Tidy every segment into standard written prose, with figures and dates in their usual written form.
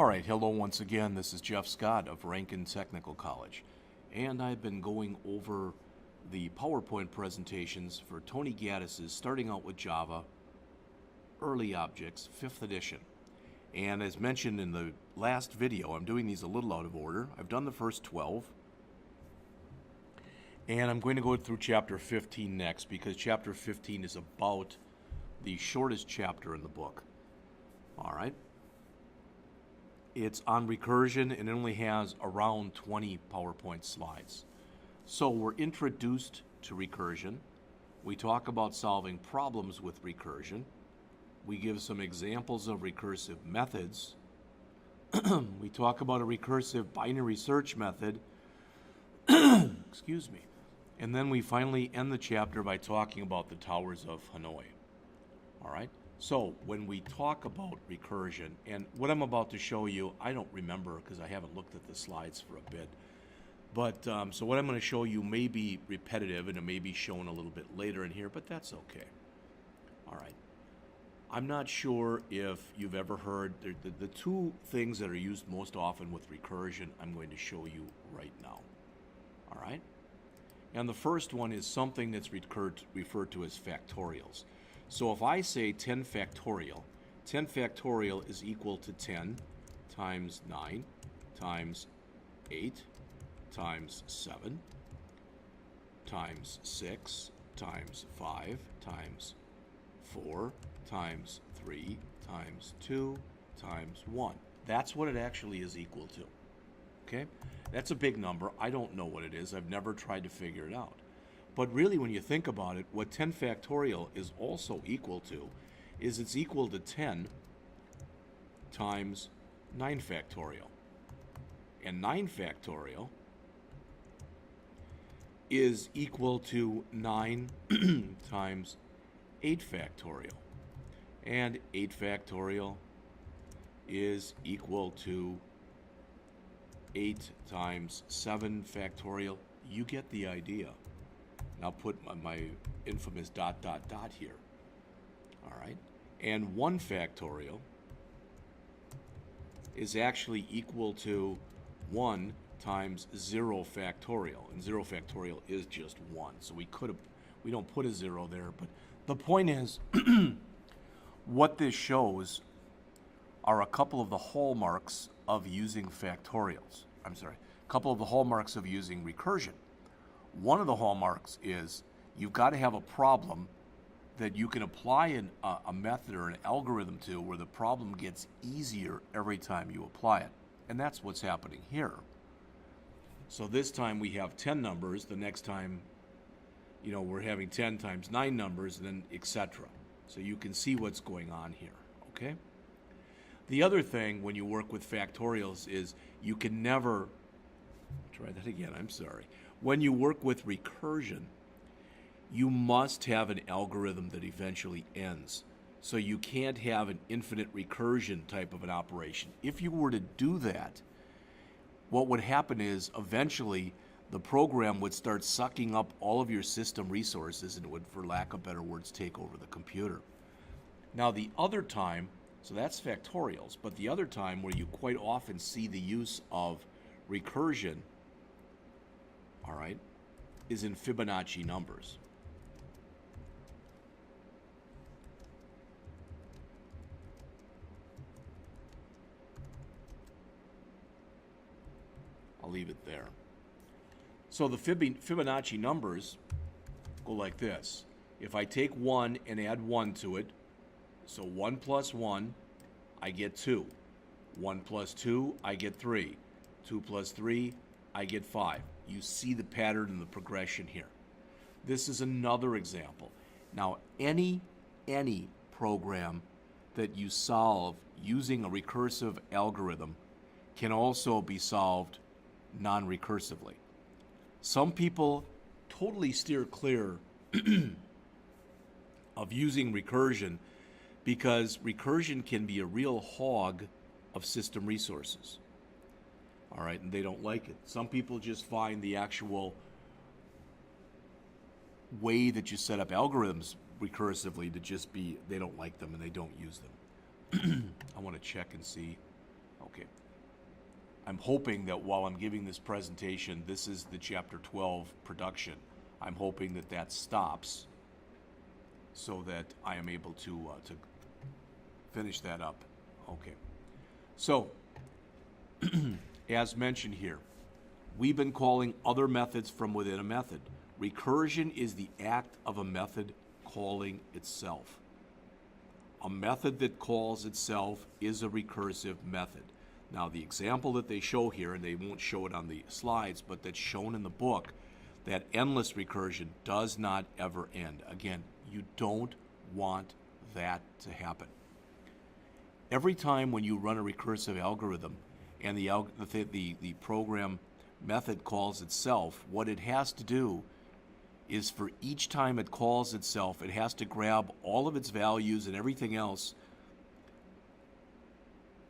All right, hello once again. This is Jeff Scott of Rankin Technical College, and I've been going over the PowerPoint presentations for Tony Gaddis' Starting Out with Java, Early Objects, 5th edition. And as mentioned in the last video, I'm doing these a little out of order. I've done the first 12, and I'm going to go through Chapter 15 next because Chapter 15 is about the shortest chapter in the book. All right. It's on recursion and it only has around 20 PowerPoint slides. So we're introduced to recursion. We talk about solving problems with recursion. We give some examples of recursive methods. We talk about a recursive binary search method. Excuse me. And then we finally end the chapter by talking about the towers of Hanoi. All right? So when we talk about recursion, and what I'm about to show you, I don't remember because I haven't looked at the slides for a bit. But so what I'm going to show you may be repetitive and it may be shown a little bit later in here, but that's okay. All right. I'm not sure if you've ever heard, the two things that are used most often with recursion, I'm going to show you right now. All right. And the first one is something that's referred to as factorials. So if I say 10 factorial is equal to 10 times 9 times 8 times 7 times 6 times 5 times 4 times 3 times 2 times 1. That's what it actually is equal to. Okay? That's a big number. I don't know what it is. I've never tried to figure it out. But really, when you think about it, what 10 factorial is also equal to is it's equal to 10 times 9 factorial. And 9 factorial is equal to 9 times 8 factorial. And 8 factorial is equal to 8 times 7 factorial. You get the idea. I'll put my infamous ... here. All right. And 1 factorial is actually equal to 1 times 0 factorial. And 0 factorial is just 1. So we don't put a 0 there. But the point is, what this shows are a couple of the hallmarks of using factorials. I'm sorry, a couple of the hallmarks of using recursion. One of the hallmarks is you've got to have a problem that you can apply a method or an algorithm to where the problem gets easier every time you apply it. And that's what's happening here. So this time we have 10 numbers. The next time, we're having 10 times 9 numbers, and then etc. So you can see what's going on here, okay? The other thing when you work with factorials is you can never, try that again, I'm sorry. When you work with recursion, you must have an algorithm that eventually ends. So you can't have an infinite recursion type of an operation. If you were to do that, what would happen is eventually the program would start sucking up all of your system resources and it would, for lack of better words, take over the computer. Now the other time, so that's factorials, but the other time where you quite often see the use of recursion, all right, is in Fibonacci numbers. I'll leave it there. So the Fibonacci numbers go like this. If I take 1 and add 1 to it, so 1 plus 1, I get 2. 1 plus 2, I get 3. 2 plus 3, I get 5. You see the pattern and the progression here. This is another example. Now, any program that you solve using a recursive algorithm can also be solved non-recursively. Some people totally steer clear of using recursion because recursion can be a real hog of system resources. All right, and they don't like it. Some people just find the actual way that you set up algorithms recursively to just be, they don't like them and they don't use them. I want to check and see Okay. I'm hoping that while I'm giving this presentation, this is the Chapter 12 production. I'm hoping that that stops so that I am able to finish that up. Okay. So, as mentioned here, we've been calling other methods from within a method. Recursion is the act of a method calling itself. A method that calls itself is a recursive method. Now, the example that they show here, and they won't show it on the slides, but that's shown in the book, that endless recursion does not ever end. Again, you don't want that to happen. Every time when you run a recursive algorithm and the program method calls itself, what it has to do is for each time it calls itself, it has to grab all of its values and everything else,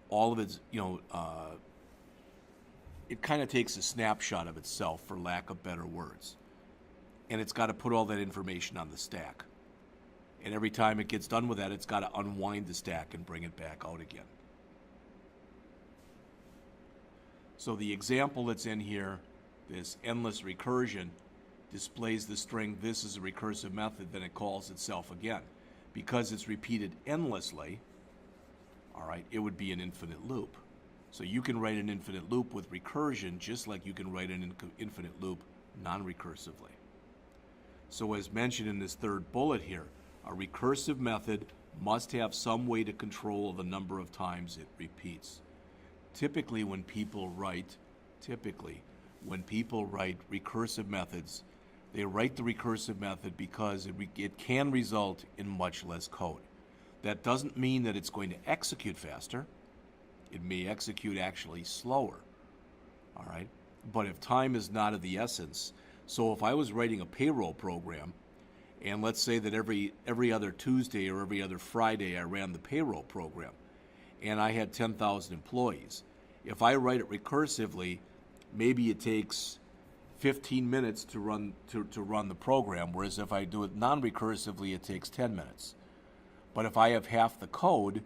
all of its, it kind of takes a snapshot of itself, for lack of better words. And it's got to put all that information on the stack. And every time it gets done with that, it's got to unwind the stack and bring it back out again. So the example that's in here, this endless recursion, displays the string, this is a recursive method, then it calls itself again. Because it's repeated endlessly, all right, it would be an infinite loop. So you can write an infinite loop with recursion just like you can write an infinite loop non-recursively. So as mentioned in this third bullet here, a recursive method must have some way to control the number of times it repeats. Typically when people write recursive methods, they write the recursive method because it can result in much less code. That doesn't mean that it's going to execute faster. It may execute actually slower, all right? But if time is not of the essence, so if I was writing a payroll program, and let's say that every other Tuesday or every other Friday I ran the payroll program, and I had 10,000 employees, if I write it recursively, maybe it takes 15 minutes to run the program, whereas if I do it non-recursively, it takes 10 minutes. But if I have half the code,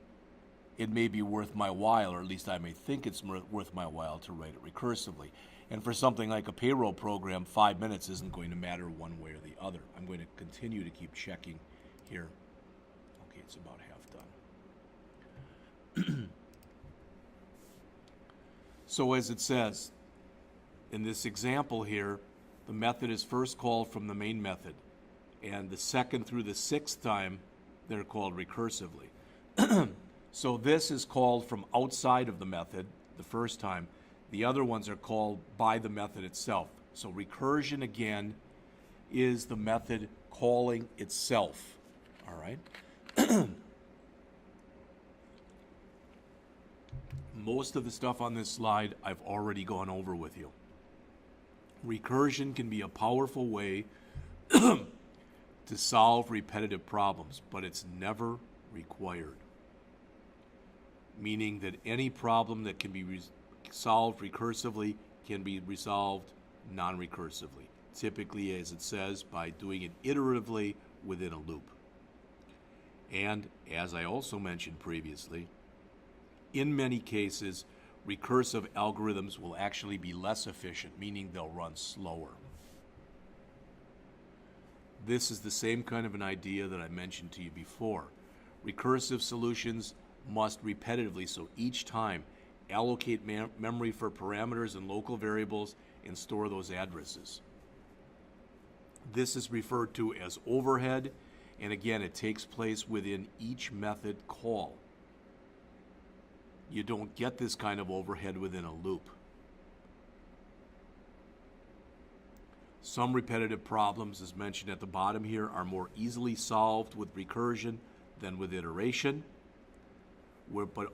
it may be worth my while, or at least I may think it's worth my while to write it recursively. And for something like a payroll program, 5 minutes isn't going to matter one way or the other. I'm going to continue to keep checking here. Okay, it's about half done. So as it says, in this example here, the method is first called from the main method, and the second through the sixth time, they're called recursively. So this is called from outside of the method the first time. The other ones are called by the method itself. So recursion, again, is the method calling itself. All right? Most of the stuff on this slide I've already gone over with you. Recursion can be a powerful way to solve repetitive problems, but it's never required. Meaning that any problem that can be solved recursively can be resolved non-recursively. Typically, as it says, by doing it iteratively within a loop. And as I also mentioned previously, in many cases, recursive algorithms will actually be less efficient, meaning they'll run slower. This is the same kind of an idea that I mentioned to you before. Recursive solutions must repetitively, so each time, allocate memory for parameters and local variables and store those addresses. This is referred to as overhead, and again, it takes place within each method call. You don't get this kind of overhead within a loop. Some repetitive problems, as mentioned at the bottom here, are more easily solved with recursion than with iteration, but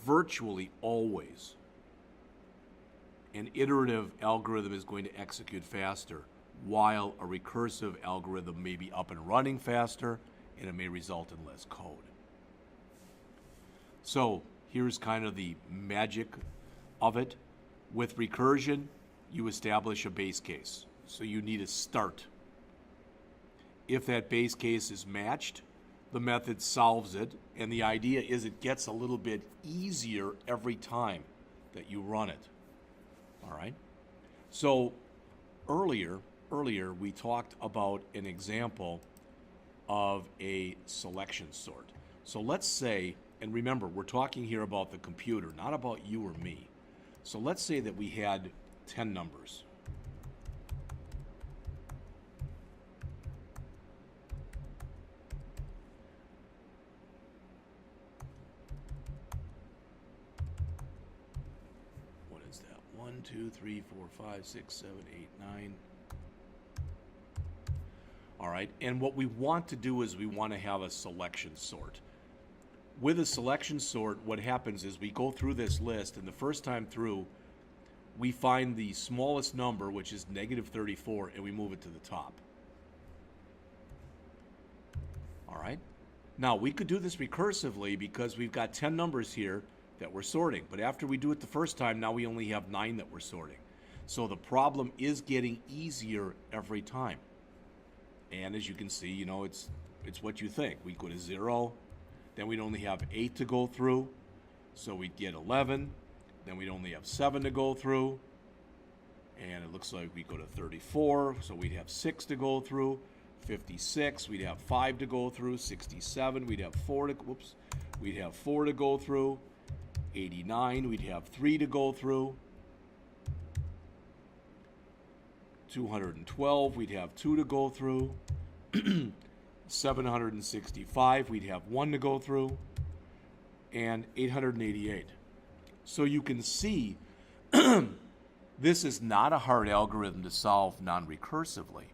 virtually always an iterative algorithm is going to execute faster, while a recursive algorithm may be up and running faster, and it may result in less code. So here's kind of the magic of it. With recursion, you establish a base case. So you need a start. If that base case is matched, the method solves it, and the idea is it gets a little bit easier every time. that you run it. All right? So earlier we talked about an example of a selection sort. So let's say, and remember, we're talking here about the computer, not about you or me. So let's say that we had 10 numbers. What is that? 1, 2, 3, 4, 5, 6, 7, 8, 9. All right, and what we want to do is we want to have a selection sort. With a selection sort, what happens is we go through this list, and the first time through, we find the smallest number, which is negative 34, and we move it to the top. All right? Now, we could do this recursively because we've got 10 numbers here that we're sorting, but after we do it the first time, now we only have 9 that we're sorting. So the problem is getting easier every time. And as you can see, you know, it's what you think. We go to 0, then we'd only have 8 to go through, so we'd get 11, then we'd only have 7 to go through, and it looks like we go to 34, so we'd have 6 to go through, 56, we'd have 5 to go through, 67, we'd have 4 to go through, 89, we'd have 3 to go through, 212, we'd have 2 to go through, 765, we'd have 1 to go through, and 888. So you can see this is not a hard algorithm to solve non-recursively,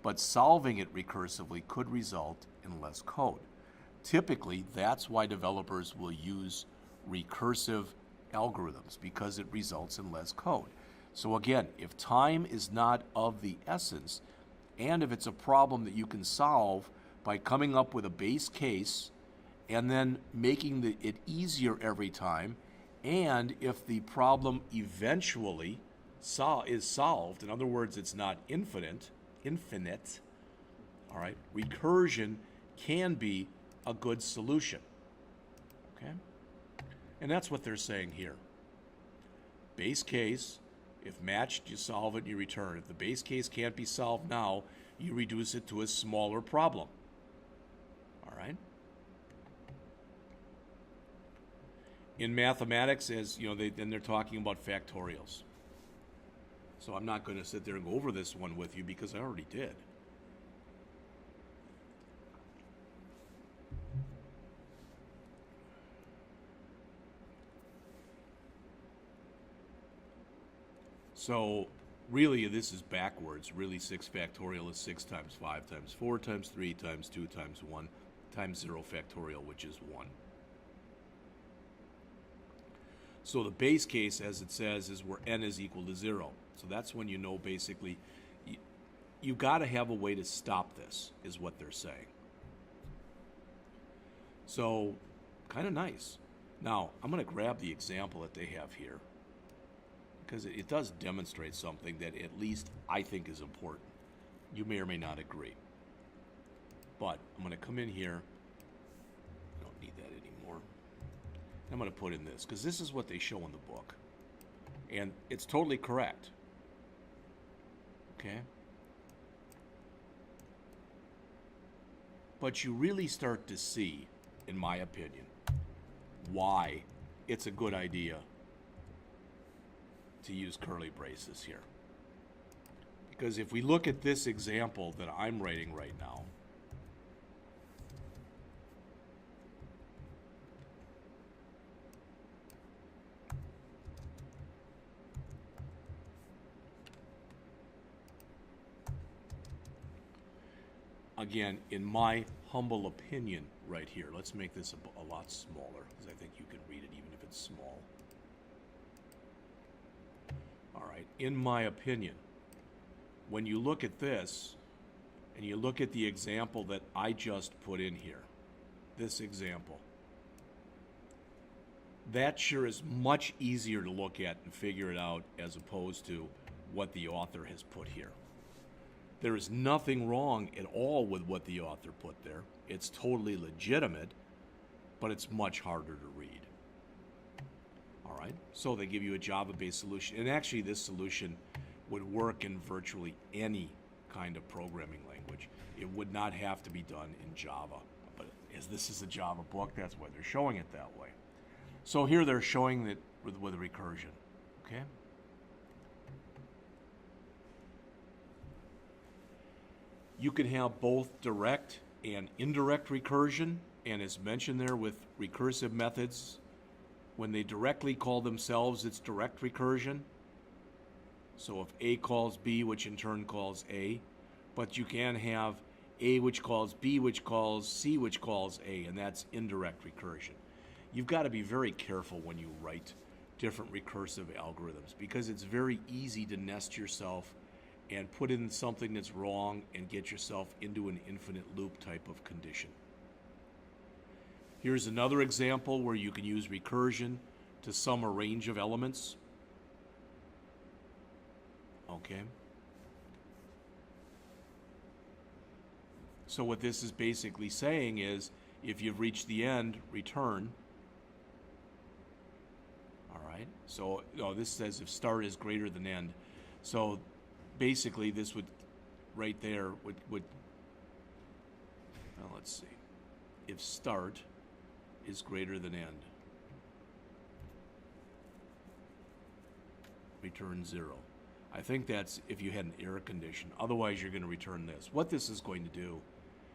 but solving it recursively could result in less code. Typically, that's why developers will use recursive algorithms, because it results in less code. So again, if time is not of the essence, and if it's a problem that you can solve by coming up with a base case and then making it easier every time, and if the problem eventually is solved, in other words, it's not infinite, all right, recursion can be a good solution, okay? And that's what they're saying here. Base case, if matched, you solve it and you return. If the base case can't be solved now, you reduce it to a smaller problem. All right? In mathematics, as you know, then they're talking about factorials. So I'm not going to sit there and go over this one with you because I already did. So really, this is backwards. Really, 6 factorial is 6 times 5 times 4 times 3 times 2 times 1 times 0 factorial, which is 1. So the base case, as it says, is where n is equal to 0. So that's when you know basically you got to have a way to stop this, is what they're saying. So kind of nice. Now, I'm going to grab the example that they have here, because it does demonstrate something that at least I think is important. You may or may not agree. But I'm going to come in here. I don't need that anymore. I'm going to put in this, because this is what they show in the book. And it's totally correct. Okay? But you really start to see, in my opinion, why it's a good idea to use curly braces here. Because if we look at this example that I'm writing right now, again, in my humble opinion right here, let's make this a lot smaller, because I think you can read it even if it's small. All right, in my opinion, when you look at this, and you look at the example that I just put in here, this example, that sure is much easier to look at and figure it out as opposed to what the author has put here. There is nothing wrong at all with what the author put there. It's totally legitimate, but it's much harder to read. All All right, so they give you a Java-based solution. And actually, this solution would work in virtually any kind of programming language. It would not have to be done in Java. But as this is a Java book, that's why they're showing it that way. So here they're showing it with recursion. Okay? You can have both direct and indirect recursion, and as mentioned there with recursive methods, when they directly call themselves, it's direct recursion. So if A calls B, which in turn calls A, but you can have A which calls B, which calls C, which calls A, and that's indirect recursion. You've got to be very careful when you write different recursive algorithms because it's very easy to nest yourself and put in something that's wrong and get yourself into an infinite loop type of condition. Here's another example where you can use recursion to sum a range of elements. Okay. So what this is basically saying is if you've reached the end, return. All right. So this says if start is greater than end. So basically this would right there would well, let's see. If start is greater than end, return 0. I think that's if you had an error condition. Otherwise, you're going to return this. What this is going to do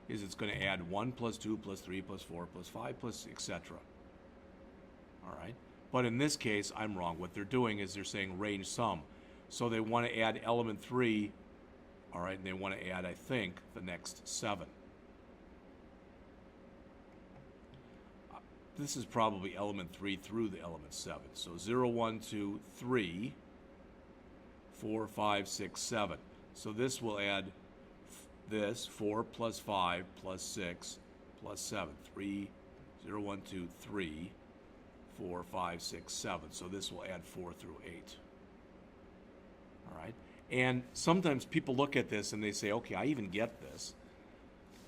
is it's going to add 1 plus 2 plus 3 plus 4 plus 5 plus etc. All right? But in this case, I'm wrong. What they're doing is they're saying range sum. So they want to add element 3, all right, and they want to add, I think, the next 7. This is probably element 3 through the element 7. So 0, 1, 2, 3, 4, 5, 6, 7. So this will add this 4 plus 5 plus 6 plus 7. 3, 0, 1, 2, 3, 4, 5, 6, 7. So this will add 4 through 8. All right. And sometimes people look at this and they say, okay, I even get this.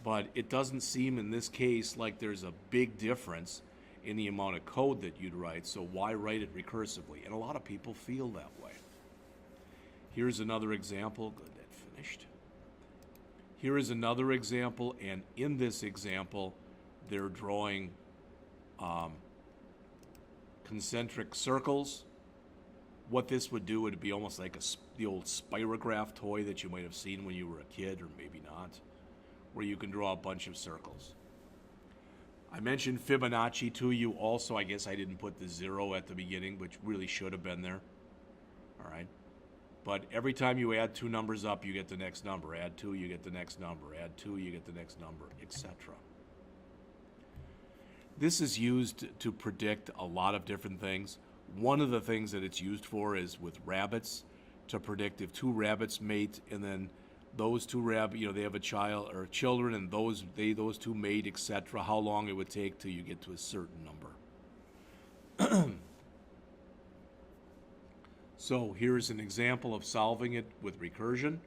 But it doesn't seem in this case like there's a big difference in the amount of code that you'd write, so why write it recursively? And a lot of people feel that way. Here's another example. Good, that finished. Here is another example, and in this example, they're drawing concentric circles. What this would do would be almost like the old spirograph toy that you might have seen when you were a kid, or maybe not, where you can draw a bunch of circles. I mentioned Fibonacci to you also. I guess I didn't put the 0 at the beginning, which really should have been there. All right. But every time you add 2 numbers up, you get the next number. Add 2, you get the next number. Add 2, you get the next number, etc. This is used to predict a lot of different things. One of the things that it's used for is with rabbits, to predict if 2 rabbits mate and then those 2 rabbits, they have a child or children, and those 2 mate, etc. How long it would take till you get to a certain number. So here's an example of solving it with recursion.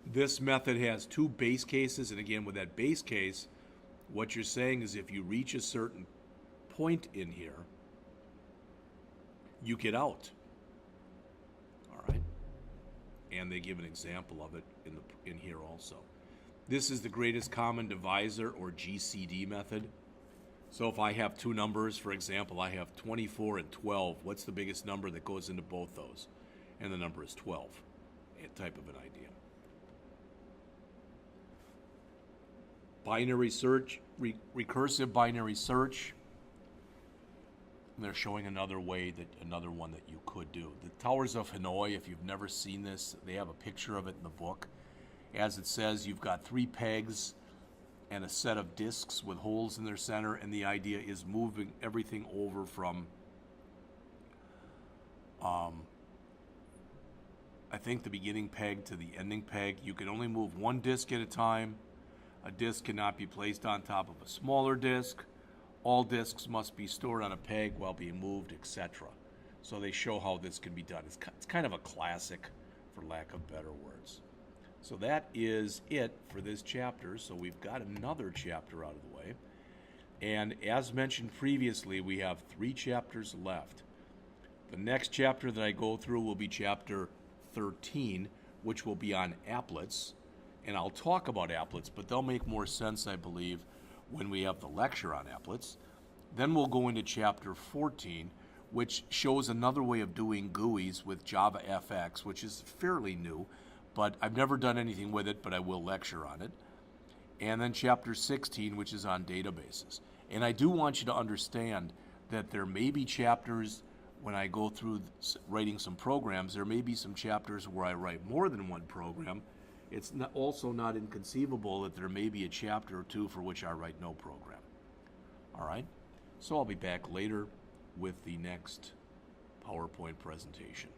This method has 2 base cases, and again, with that base case, what you're saying is if you reach a certain point in here, you get out. All right. And they give an example of it in here also. This is the greatest common divisor, or GCD method. So if I have 2 numbers, for example, I have 24 and 12. What's the biggest number that goes into both those? And the number is 12. A type of an idea. Binary search, recursive binary search. And they're showing another one that you could do. The Towers of Hanoi, if you've never seen this, they have a picture of it in the book. As it says, you've got 3 pegs and a set of discs with holes in their center, and the idea is moving everything over from, I think, the beginning peg to the ending peg. You can only move 1 disc at a time. A disc cannot be placed on top of a smaller disc. All discs must be stored on a peg while being moved, etc. So they show how this can be done. It's kind of a classic, for lack of better words. So that is it for this chapter. So we've got another chapter out of the way. And as mentioned previously, we have 3 chapters left. The next chapter that I go through will be Chapter 13, which will be on applets. And I'll talk about applets, but they'll make more sense, I believe, when we have the lecture on applets. Then we'll go into Chapter 14, which shows another way of doing GUIs with Java FX, which is fairly new, but I've never done anything with it, but I will lecture on it. And then Chapter 16, which is on databases. And I do want you to understand that there may be chapters, when I go through writing some programs, there may be some chapters where I write more than one program. It's also not inconceivable that there may be a chapter or two for which I write no program. All right? So I'll be back later with the next PowerPoint presentation.